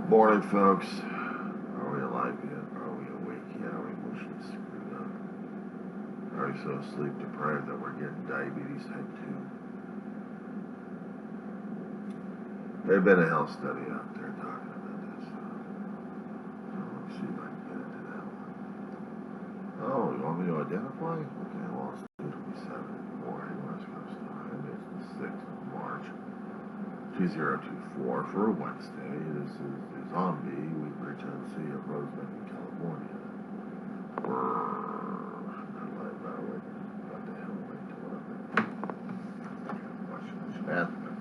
Morning, folks. Are we alive yet? Are we awake yet? Are we emotionally screwed up? Are we so sleep deprived that we're getting diabetes type 2? There's been a health study out there talking about this. Let's see if I can get into that one. Oh, you want me to identify? Okay, well, it's 2:27 morning, West Coast time. It's the 6th of March, 2024 for Wednesday. This is the Zombie Weekly Tennessee of Rosemead, California. Not live by the way. What the hell? Wait till what I'm watching this bathroom.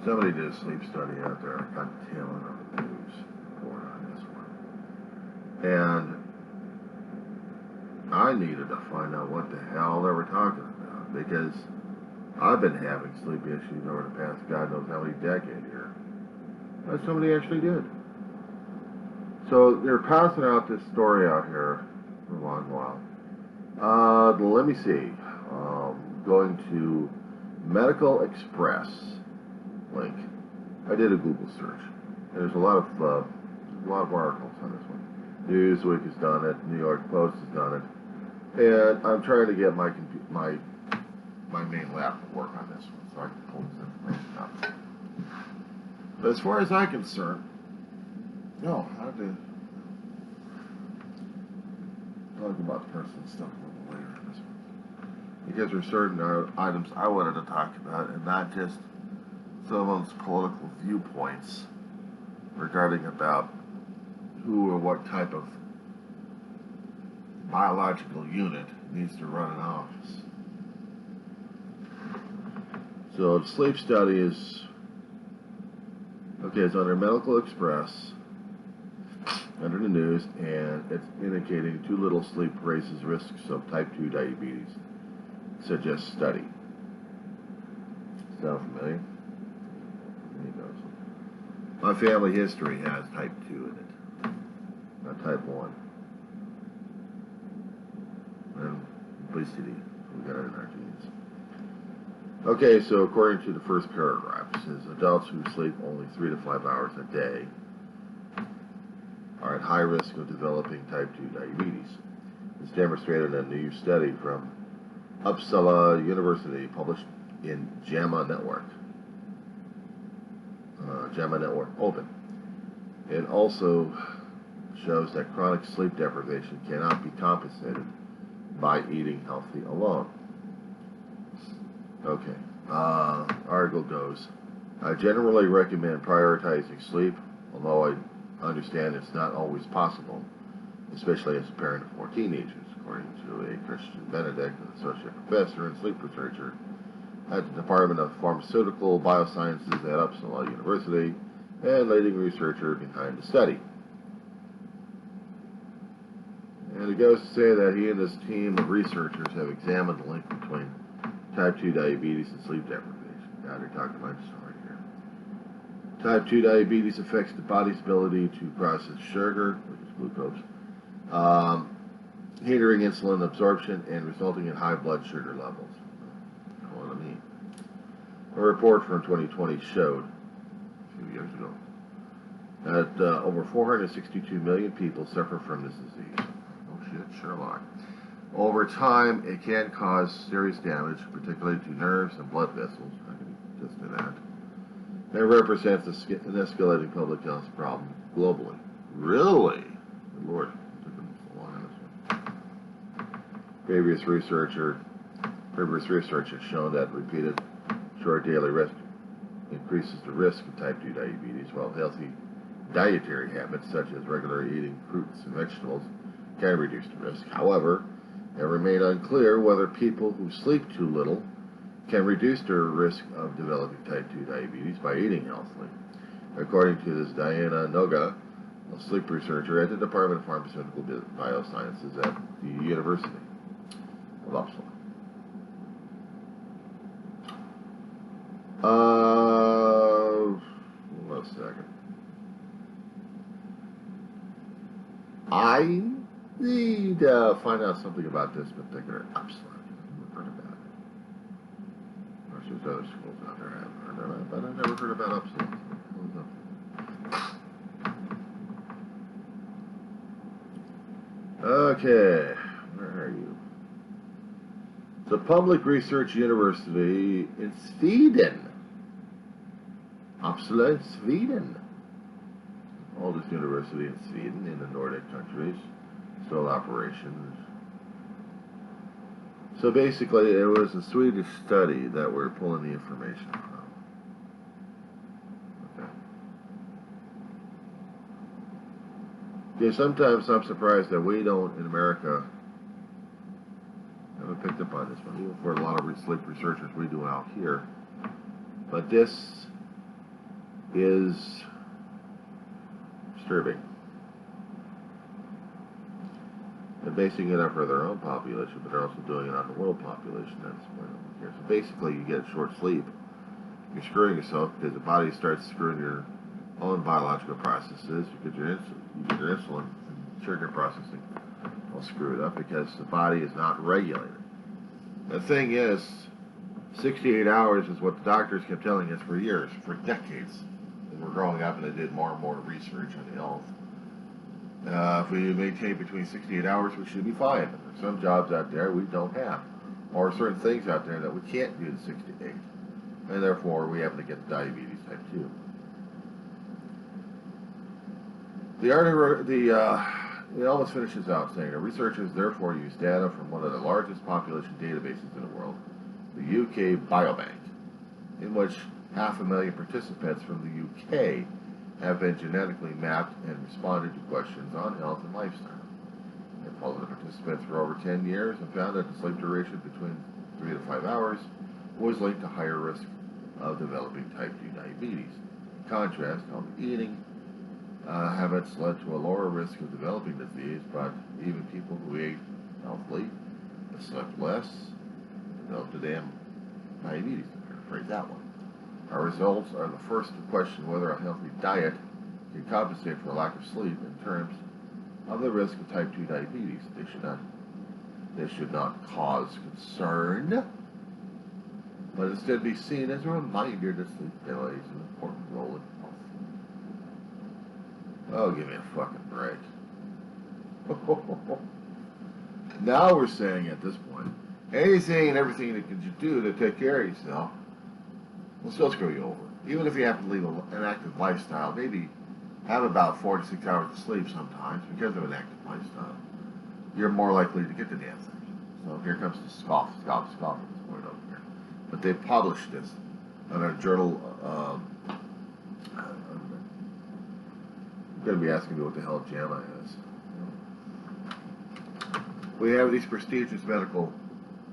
Somebody did a sleep study out there. I got the tail end of the news report on this one. And I needed to find out what the hell they were talking about because I've been having sleep issues over the past God knows how many decades here. But somebody actually did. So they're passing out this story out here for a long while. Let me see. Going to Medical Express link. I did a Google search. There's a lot of articles on this one. Newsweek has done it. New York Post has done it. And I'm trying to get my main laptop to work on this one so I can pull this information up. But as far as I'm concerned, no, I have to talk about the personal stuff a little later in this one. Because there's certain items I wanted to talk about and not just someone's political viewpoints regarding about who or what type of biological unit needs to run an office. So the sleep study is, okay, it's under Medical Express, under the news, and it's indicating too little sleep raises risks of type 2 diabetes. Suggest study. Sound familiar? My family history has type 2 in it, not type 1. And obesity, we got it in our genes. Okay, so according to the first paragraph, it says adults who sleep only 3 to 5 hours a day are at high risk of developing type 2 diabetes. It's demonstrated in a new study from Uppsala University published in JAMA Network. JAMA Network Open. It also shows that chronic sleep deprivation cannot be compensated by eating healthy alone. Okay. Article goes, I generally recommend prioritizing sleep, although I understand it's not always possible, especially as a parent of 4 teenagers, according to a Christian Benedict, an associate professor and sleep researcher at the Department of Pharmaceutical Biosciences at Uppsala University and leading researcher behind the study. And it goes to say that he and his team of researchers have examined the link between type 2 diabetes and sleep deprivation. Now they're talking about the story here. Type 2 diabetes affects the body's ability to process sugar, which is glucose, hindering insulin absorption and resulting in high blood sugar levels. A report from 2020 showed, a few years ago, that over 462 million people suffer from this disease. Oh shit, Sherlock. Over time, it can cause serious damage, particularly to nerves and blood vessels. I can just do that. It represents an escalating public health problem globally. Really? Good Lord, it took them so long on this one. Previous research has shown that repeated short daily rest increases the risk of type 2 diabetes, while healthy dietary habits such as regular eating fruits and vegetables can reduce the risk. However, it remains unclear whether people who sleep too little can reduce their risk of developing type 2 diabetes by eating healthily. According to this Diana Noga, a sleep researcher at the Department of Pharmaceutical Biosciences at the University of Uppsala. One second. I need to find out something about this particular Upsilon. I've never heard about it. Of course, there's other schools out there I haven't heard about, but I've never heard about Upsilon. Okay, where are you? It's a public research university in Sweden. Uppsala, Sweden. Oldest university in Sweden, in the Nordic countries. Still operations. So basically, it was a Swedish study that we're pulling the information from. Okay, sometimes I'm surprised that we don't, in America, haven't picked up on this one, even for a lot of sleep researchers we do out here. But this is disturbing. They're basing it up for their own population, but they're also doing it on the world population. That's why I don't care. So basically, you get short sleep. You're screwing yourself because the body starts screwing your own biological processes. You get your insulin and sugar processing all screwed up because the body is not regulated. The thing is, 68 hours is what the doctors kept telling us for years, for decades. As we're growing up, and they did more and more research on health. If we maintain between 68 hours, we should be fine. There's some jobs out there we don't have, or certain things out there that we can't do in 68, and therefore we happen to get diabetes type 2. The article, it almost finishes out saying, the researchers therefore use data from one of the largest population databases in the world, the UK Biobank, in which 500,000 participants from the UK have been genetically mapped and responded to questions on health and lifestyle. They followed the participants for over 10 years and found that the sleep duration between 3 to 5 hours was linked to higher risk of developing type 2 diabetes. In contrast, healthy eating habits led to a lower risk of developing disease, but even people who ate healthily but slept less developed the damn diabetes. To paraphrase that one. Our results are the first to question whether a healthy diet can compensate for a lack of sleep in terms of the risk of type 2 diabetes. They should not cause concern, but instead be seen as a reminder that sleep plays an important role in health. Oh, give me a fucking break. Now we're saying at this point, anything and everything that you do to take care of yourself will still screw you over. Even if you have to lead an active lifestyle, maybe have about 4 to 6 hours of sleep sometimes because of an active lifestyle, you're more likely to get the damn thing. So here comes the scoff at this point over here. But they published this on a journal. You're going to be asking me what the hell JAMA is. We have these prestigious medical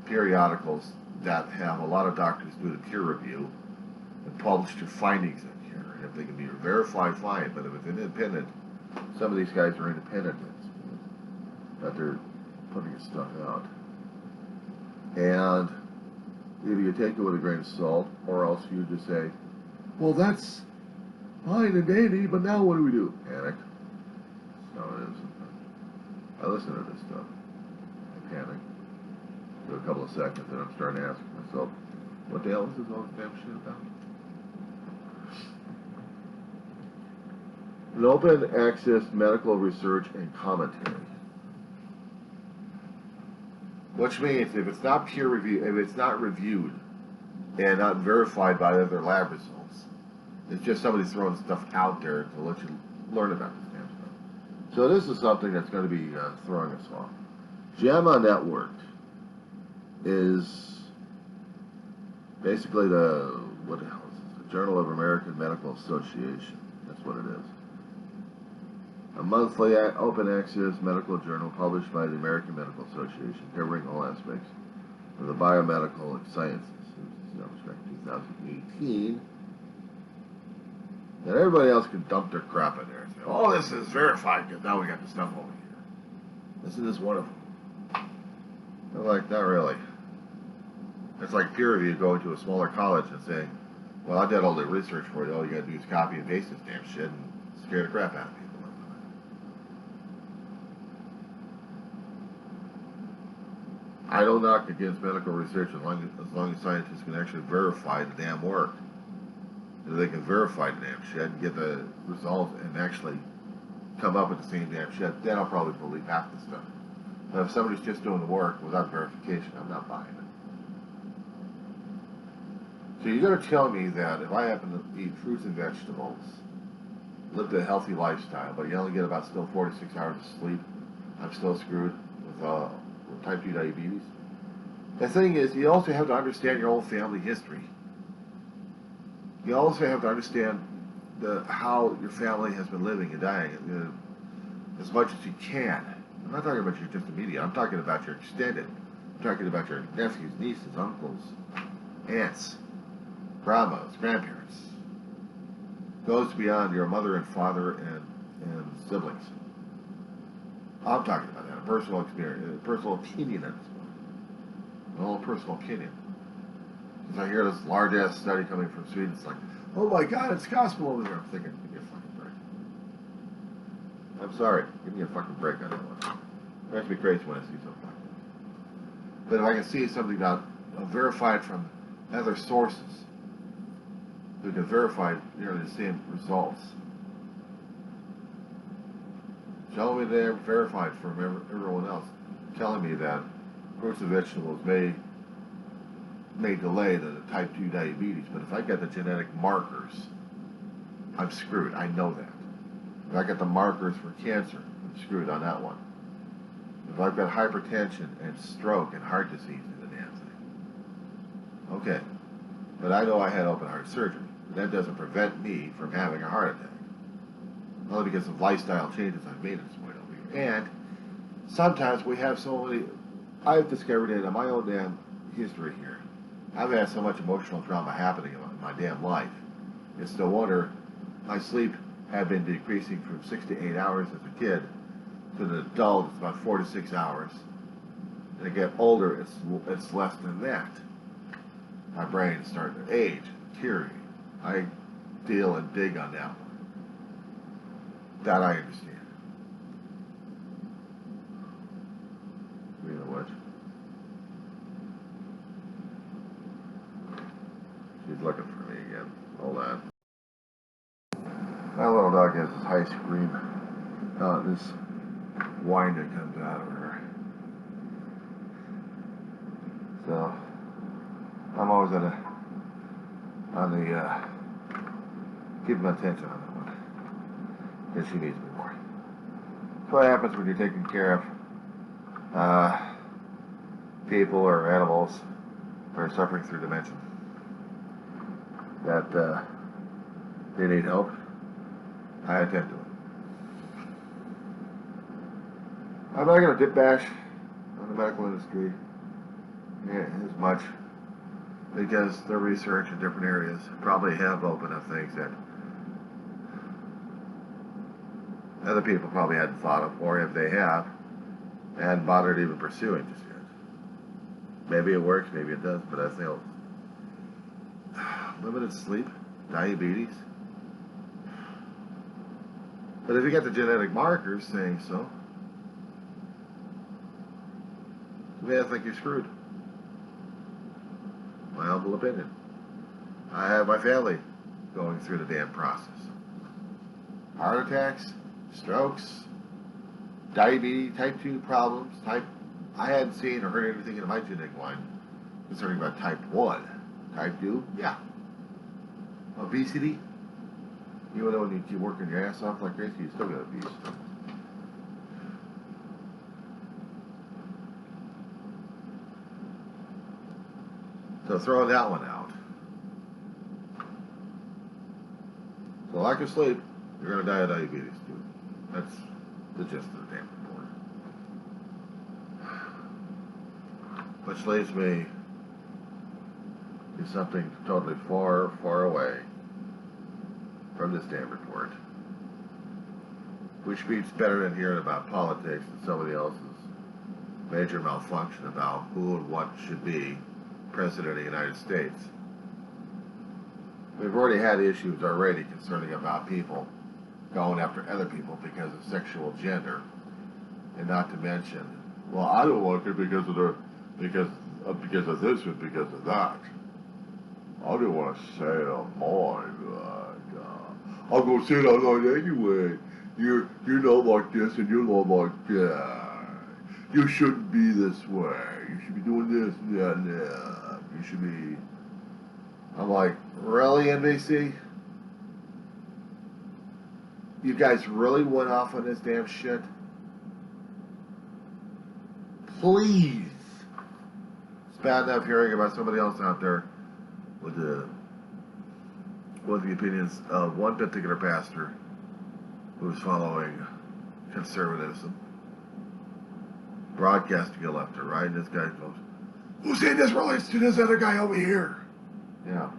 periodicals that have a lot of doctors do the peer review and publish their findings in here. And if they can be verified, fine. But if it's independent, some of these guys are independent that they're putting this stuff out. And either you take it with a grain of salt, or else you just say, well, that's fine and dandy, but now what do we do? Panic. That's how it is. I listen to this stuff. I panic. For a couple of seconds, and I'm starting to ask myself, what the hell is this all this damn shit about? An open access medical research and commentary. Which means if it's not peer reviewed, if it's not reviewed and not verified by other lab results, it's just somebody throwing stuff out there to let you learn about this damn stuff. So this is something that's going to be throwing us off. JAMA Network is basically what the hell is this? The Journal of American Medical Association. That's what it is. A monthly open access medical journal published by the American Medical Association, covering all aspects of the biomedical sciences. It was established back in 2018. And everybody else can dump their crap in there and say, oh, this is verified because now we got the stuff over here. Isn't this wonderful? I'm like, not really. It's like peer review going to a smaller college and saying, well, I did all the research for you. All you got to do is copy and paste this damn shit and scare the crap out of people. I don't knock against medical research as long as scientists can actually verify the damn work. If they can verify the damn shit and get the results and actually come up with the same damn shit, then I'll probably believe half the stuff. But if somebody's just doing the work without verification, I'm not buying it. So you're going to tell me that if I happen to eat fruits and vegetables, live a healthy lifestyle, but you only get about still 46 hours of sleep, I'm still screwed with type 2 diabetes? The thing is, you also have to understand your own family history. You also have to understand how your family has been living and dying as much as you can. I'm not talking about your just immediate. I'm talking about your extended. I'm talking about your nephews, nieces, uncles, aunts, grandmas, grandparents. Goes beyond your mother and father and siblings. I'm talking about that. A personal experience, a personal opinion on this one. An own personal opinion. Because I hear this large-ass study coming from Sweden, it's like, oh my God, it's gospel over there. I'm thinking, give me a fucking break. I'm sorry, give me a fucking break on that one. It makes me crazy when I see something like that. But if I can see something now verified from other sources, who can verify nearly the same results, tell me they're verified from everyone else, telling me that fruits and vegetables may delay the type 2 diabetes, but if I get the genetic markers, I'm screwed. I know that. If I get the markers for cancer, I'm screwed on that one. If I've got hypertension and stroke and heart disease in the damn thing. Okay. But I know I had open heart surgery. But that doesn't prevent me from having a heart attack. Only because of lifestyle changes I've made at this point over here. And sometimes we have so many, I've discovered it in my own damn history here. I've had so much emotional trauma happening in my damn life. It's no wonder my sleep had been decreasing from 6 to 8 hours as a kid. To an adult, it's about 4 to 6 hours. And I get older, it's less than that. My brain is starting to age, deteriorate. I deal and dig on that one. That I understand. You know what? She's looking for me again. Hold on. My little dog has this high scream. This whine that comes out of her. So I'm always keeping my attention on that one. Because she needs me more. That's what happens when you're taking care of people or animals who are suffering through dementia. That they need help. I attend to it. I'm not going to dip bash on the medical industry as much because their research in different areas probably have opened up things that other people probably hadn't thought of, or if they have, hadn't bothered even pursuing just yet. Maybe it works, maybe it doesn't, but I feel limited sleep, diabetes. But if you get the genetic markers saying so, I think you're screwed. My humble opinion. I have my family going through the damn process. Heart attacks, strokes, diabetes, type 2 problems, I hadn't seen or heard anything in my genetic line concerning about type 1. Type 2, yeah. Obesity, even though when you keep working your ass off like crazy, you still get obese. So throw that one out. So lack of sleep, you're going to die of diabetes too. That's the gist of the damn report. Which leads me to something totally far, far away from this damn report. Which beats better than hearing about politics and somebody else's major malfunction about who and what should be President of the United States. We've already had issues already concerning about people going after other people because of sexual gender, and not to mention, well, I don't like it because of because of this and because of that. I didn't want to say it on mine, but I'm gonna say it online anyway. You're not like this, and you're not like that. You shouldn't be this way. You should be doing this and that and that. You should be. I'm like, really, NBC? You guys really went off on this damn shit? Please. It's bad enough hearing about somebody else out there with the opinions of one particular pastor who's following conservatism, broadcasting it left or right, and this guy goes, "Who said this relates to this other guy over here?" Yeah.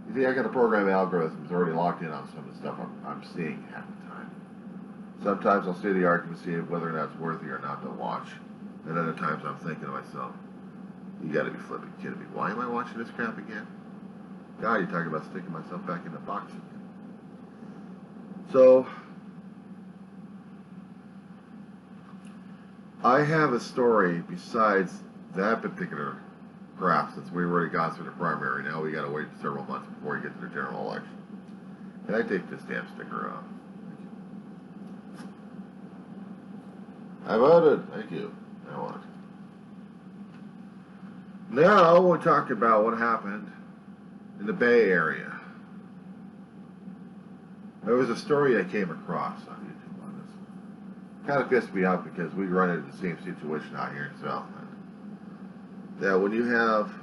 You see, I got the program algorithms already locked in on some of the stuff I'm seeing half the time. Sometimes I'll see the argument, see whether or not it's worthy or not to watch. And other times I'm thinking to myself, you gotta be flipping kidding me. Why am I watching this crap again? God, you're talking about sticking myself back in the box again. So, I have a story besides that particular graph, since we already got through the primary. Now we gotta wait several months before we get to the general election. Can I take this damn sticker off? I voted. Thank you. I want it. Now we'll talk about what happened in the Bay Area. There was a story I came across on YouTube on this. Kind of pissed me off because we run into the same situation out here in Southland. That when you have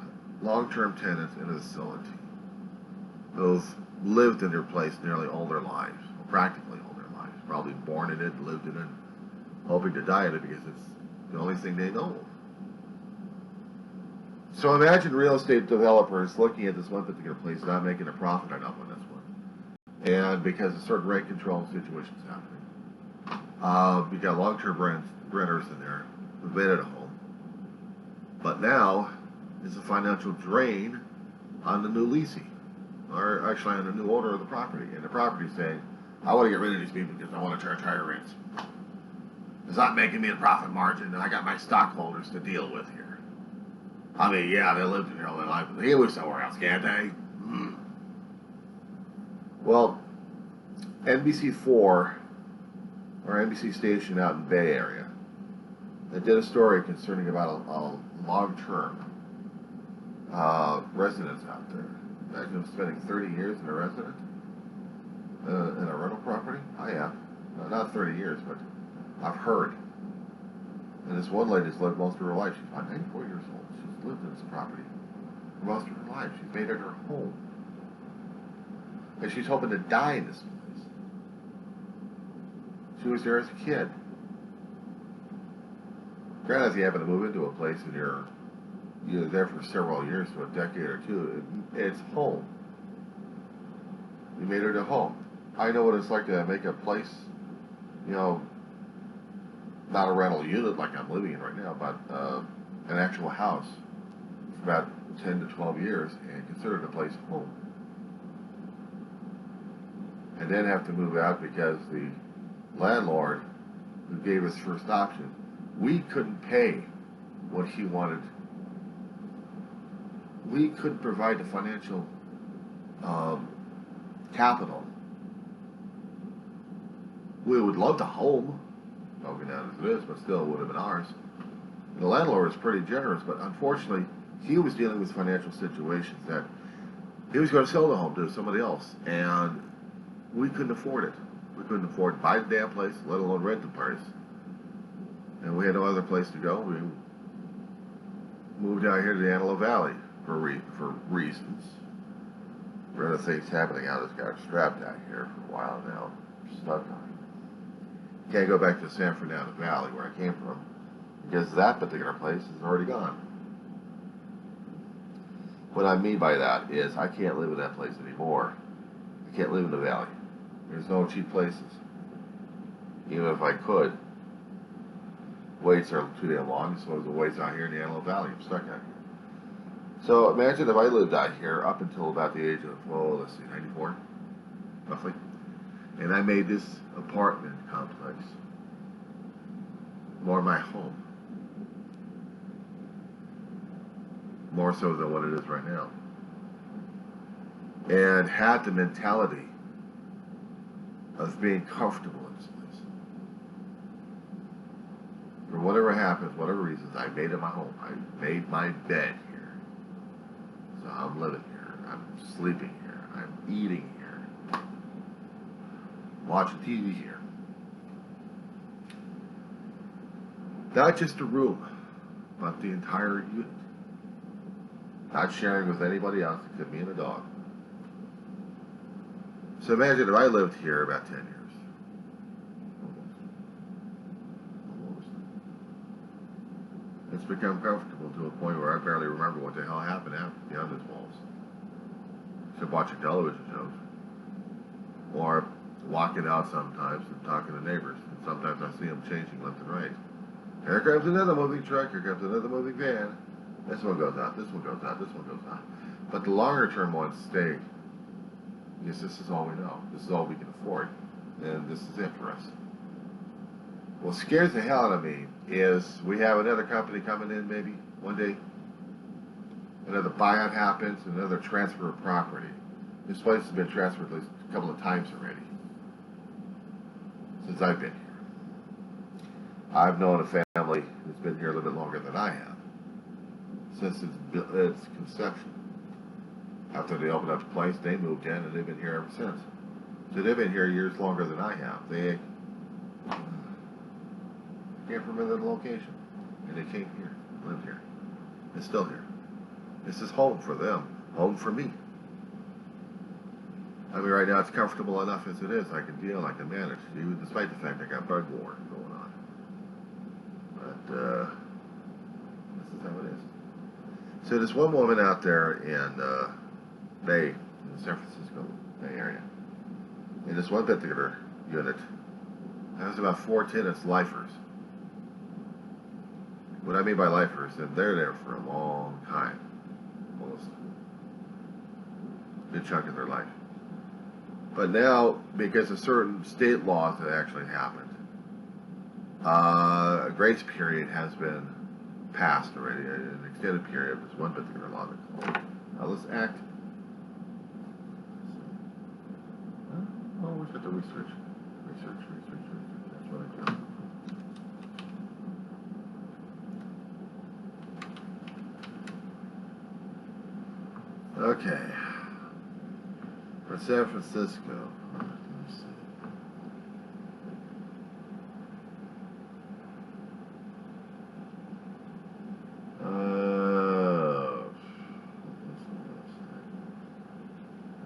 long-term tenants in a facility, those lived in their place nearly all their lives, or practically all their lives, probably born in it, lived in it, hoping to die in it because it's the only thing they know. So imagine real estate developers looking at this one particular place, not making a profit enough on this one. And because of certain rent control situations happening. You got long-term renters in there who've made it a home. But now, it's a financial drain on the new leasing. Or actually on the new owner of the property. And the property saying, I want to get rid of these people because I want to charge higher rents. It's not making me a profit margin, and I got my stockholders to deal with here. I mean, yeah, they lived in here all their life, but they can live somewhere else, can't they? Well, NBC4, or NBC station out in the Bay Area, they did a story concerning about a long-term residence out there. Imagine spending 30 years in a residence, in a rental property. I have. Not 30 years, but I've heard. And this one lady's lived most of her life. She's about 94 years old. She's lived in this property for most of her life. She's made it her home. And she's hoping to die in this place. She was there as a kid. Granted, if you happen to move into a place and you're there for several years, to a decade or two, it's home. You made it a home. I know what it's like to make a place, not a rental unit like I'm living in right now, but an actual house for about 10 to 12 years and consider the place home. And then have to move out because the landlord who gave us first option, we couldn't pay what he wanted. We couldn't provide the financial capital. We would love the home, broken down as it is, but still would have been ours. And the landlord was pretty generous, but unfortunately, he was dealing with financial situations that he was going to sell the home to somebody else, and we couldn't afford it. We couldn't afford to buy the damn place, let alone rent the place. And we had no other place to go. We moved out here to the Antelope Valley for reasons. For other things happening, I just got strapped out here for a while now. Stuck on it. Can't go back to San Fernando Valley where I came from because that particular place is already gone. What I mean by that is I can't live in that place anymore. I can't live in the valley. There's no cheap places. Even if I could, waits are too damn long. So the waits out here in the Antelope Valley, I'm stuck out here. So imagine if I lived out here up until about the age of, 94, roughly. And I made this apartment complex more my home. more so than what it is right now, and had the mentality of being comfortable in this place. For whatever happens, whatever reasons, I made it my home. I made my bed here. So I'm living here. I'm sleeping here. I'm eating here. Watching TV here. Not just a room, but the entire unit. Not sharing with anybody else except me and the dog. So imagine if I lived here about 10 years. Almost. It's become comfortable to a point where I barely remember what the hell happened beyond these walls. Except watching television shows. Or walking out sometimes and talking to neighbors. And sometimes I see them changing left and right. Here comes another moving truck, here comes another moving van. This one goes out, this one goes out, this one goes out. But the longer term ones stay. Because this is all we know. This is all we can afford. And this is it for us. What scares the hell out of me is we have another company coming in maybe one day. Another buyout happens, another transfer of property. This place has been transferred at least a couple of times already. Since I've been here. I've known a family that's been here a little bit longer than I have. Since its conception. After they opened up the place, they moved in, and they've been here ever since. So they've been here years longer than I have. They came from another location, and they came here, lived here, and still here. This is home for them, home for me. I mean, right now it's comfortable enough as it is. I can deal, I can manage, even despite the fact I got bug war going on. But this is how it is. So there's one woman out there in Bay, in the San Francisco Bay Area. In this one particular unit, has about 4 tenants lifers. What I mean by lifers, and they're there for a long time, almost a good chunk of their life. But now, because of certain state laws that actually happened, a grace period has been passed already, an extended period. There's one particular law that's called Ellis Act. Oh, we got the research. That's what I do. Okay. For San Francisco. Let me see.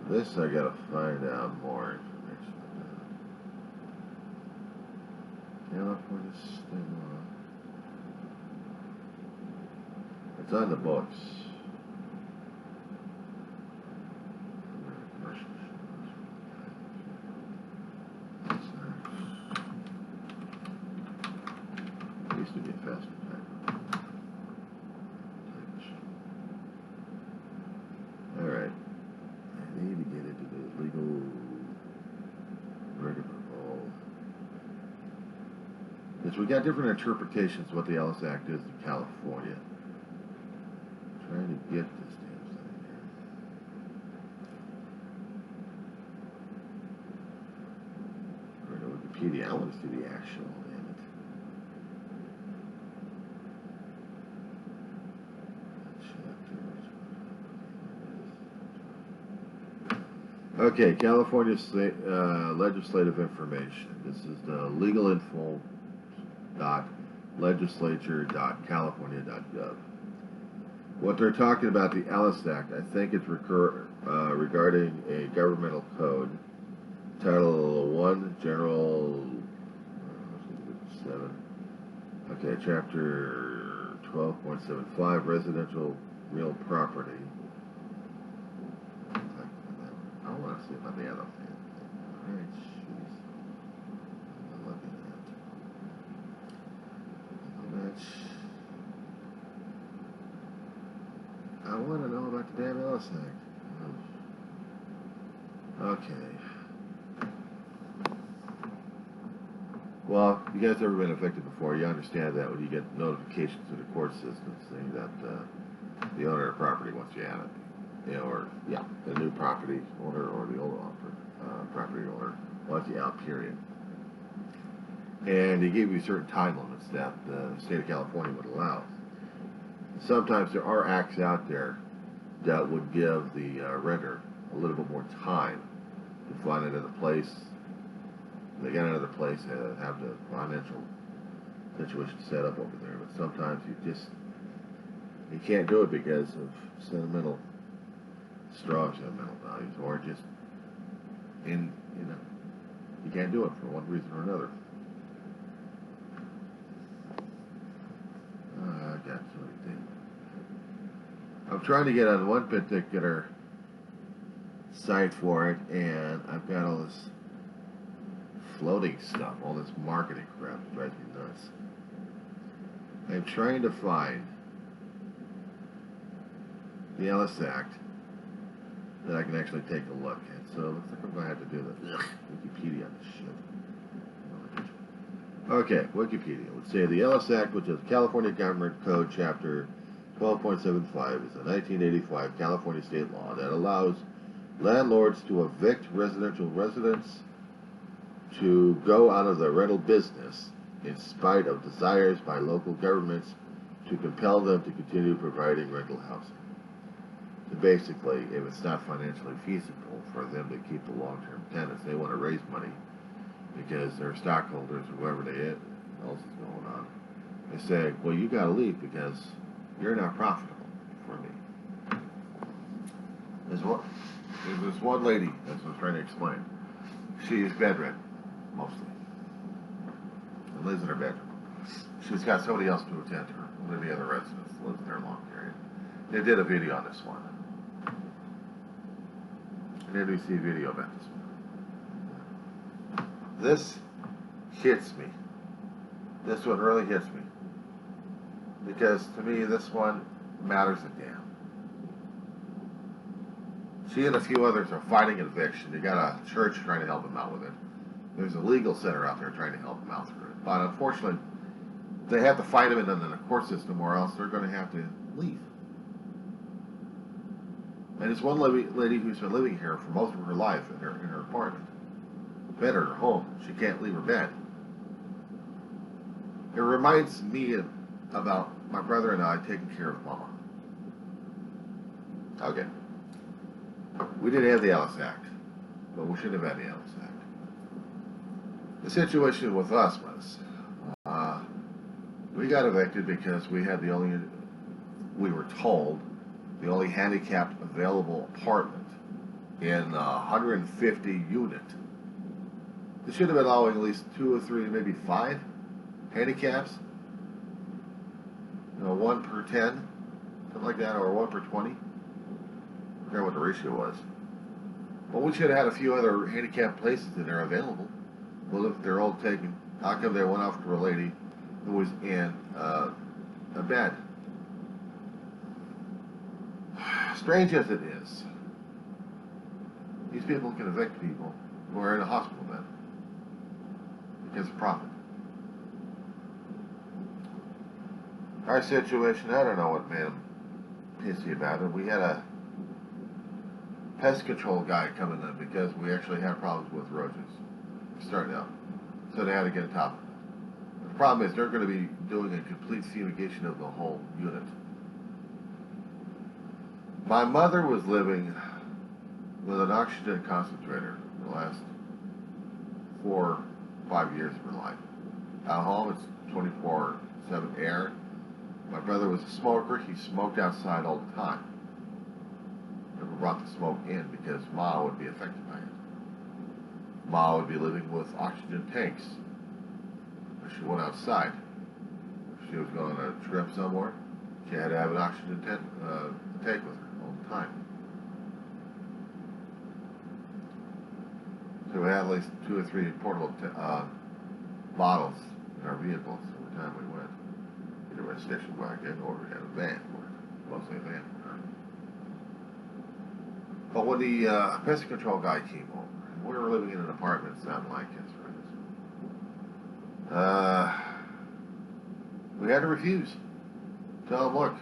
This I gotta find out more information about. California state law. It's on the books. It used to be a faster type. Alright. I need to get into the legal rigmarole. Because we got different interpretations of what the Ellis Act is in California. I'm trying to get this damn thing here. Go to Wikipedia. I want to see the actual, damn it. Okay, California State legislative information. This is the legalinfo.legislature.california.gov. What they're talking about, the Ellis Act, I think it's regarding a governmental code, Title 1, General 7. Okay, Chapter 12.75, Residential Real Property. I want to see about the other thing. Alright, jeez. I'm looking at. I want to know about the damn Ellis Act. Okay. Well, you guys ever been affected before? You understand that when you get notifications through the court system saying that the owner of the property wants you out of it. Or, yeah, the new property owner or the old property owner wants you out, period. And he gave you certain time limits that the state of California would allow. Sometimes there are acts out there that would give the renter a little bit more time to find another place. They get another place and have the financial situation set up over there. But sometimes you can't do it because of strong sentimental values, or just you can't do it for one reason or another. I got so many things. I'm trying to get on one particular site for it, and I've got all this floating stuff, all this marketing crap that drives me nuts. I'm trying to find the Ellis Act that I can actually take a look at. So it looks like I'm going to have to do the Wikipedia on this shit. Okay, Wikipedia would say the Ellis Act, which is California Government Code Chapter 12.75, is a 1985 California state law that allows landlords to evict residential residents to go out of the rental business in spite of desires by local governments to compel them to continue providing rental housing. So basically, if it's not financially feasible for them to keep the long-term tenants, they want to raise money because they're stockholders or whoever else is going on. They say, well, you got to leave because you're not profitable for me. There's this one lady, that's what I was trying to explain. She is bedridden, mostly. And lives in her bedroom. She's got somebody else to attend to her. One of the other residents lives in there a long period. They did a video on this one. An NBC video about this one. This hits me. This one really hits me. Because to me, this one matters a damn. She and a few others are fighting an eviction. They got a church trying to help them out with it. There's a legal center out there trying to help them out through it. But unfortunately, they have to fight them in the court system, or else they're going to have to leave. And it's one lady who's been living here for most of her life in her apartment, bed or her home. She can't leave her bed. It reminds me about my brother and I taking care of Mama. Okay. We didn't have the Ellis Act, but we should have had the Ellis Act. The situation with us was, we got evicted because we were told, the only handicapped available apartment in 150 unit. They should have been allowing at least 2 or 3, maybe 5 handicaps. One per 10, something like that, or 1 per 20. I forgot what the ratio was. But we should have had a few other handicapped places in there available. Well, if they're all taken, how come they went off to a lady who was in a bed? Strange as it is, these people can evict people who are in a hospital bed because of profit. Our situation, I don't know what made them pissy about it. We had a pest control guy coming in because we actually had problems with roaches starting out. So they had to get on top of it. The problem is they're going to be doing a complete fumigation of the whole unit. My mother was living with an oxygen concentrator for the last 4 or 5 years of her life. At home, it's 24/7 air. My brother was a smoker. He smoked outside all the time. Never brought the smoke in because Ma would be affected by it. Ma would be living with oxygen tanks. If she went outside, if she was going on a trip somewhere, she had to have an oxygen tank with her all the time. So we had at least 2 or 3 portable bottles in our vehicles every time we went. Either a station wagon or we had a van for it. Mostly a van for her. But when the pest control guy came over, we were living in an apartment in San Lancaster. We had to refuse. Tell him, look,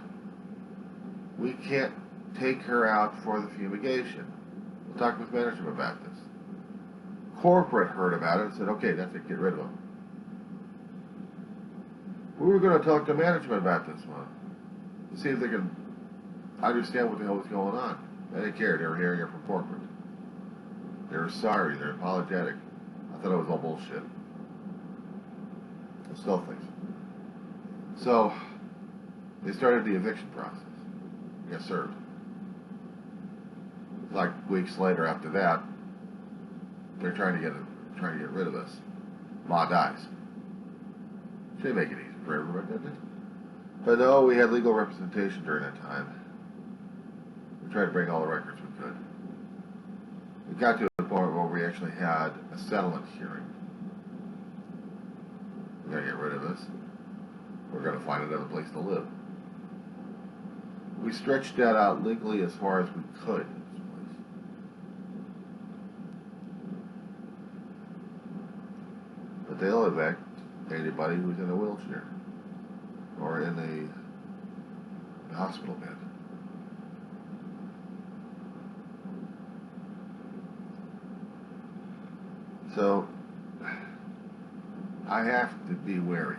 we can't take her out for the fumigation. We'll talk with management about this. Corporate heard about it and said, okay, that's it, get rid of them. We were going to talk to management about this one to see if they can understand what the hell was going on. They didn't care. They were hearing it from corporate. They were sorry. They're apologetic. I thought it was all bullshit. I still think so. So, they started the eviction process. We got served. Like weeks later after that, they're trying to get rid of us. Ma dies. Should make it easy for everybody, didn't it? But no, we had legal representation during that time. We tried to bring all the records we could. We got to the point where we actually had a settlement hearing. We're gonna get rid of this. We're gonna find another place to live. We stretched that out legally as far as we could in this place. But they'll evict anybody who's in a wheelchair or in a hospital bed. So I have to be wary.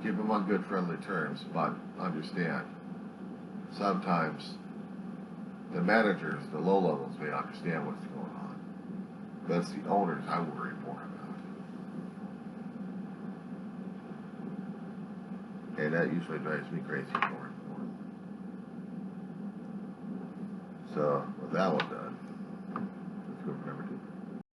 Keep them on good friendly terms, but understand sometimes the managers, the low levels may understand what's going on. But it's the owners I worry more about. And that usually drives me crazy more and more. So with that one done,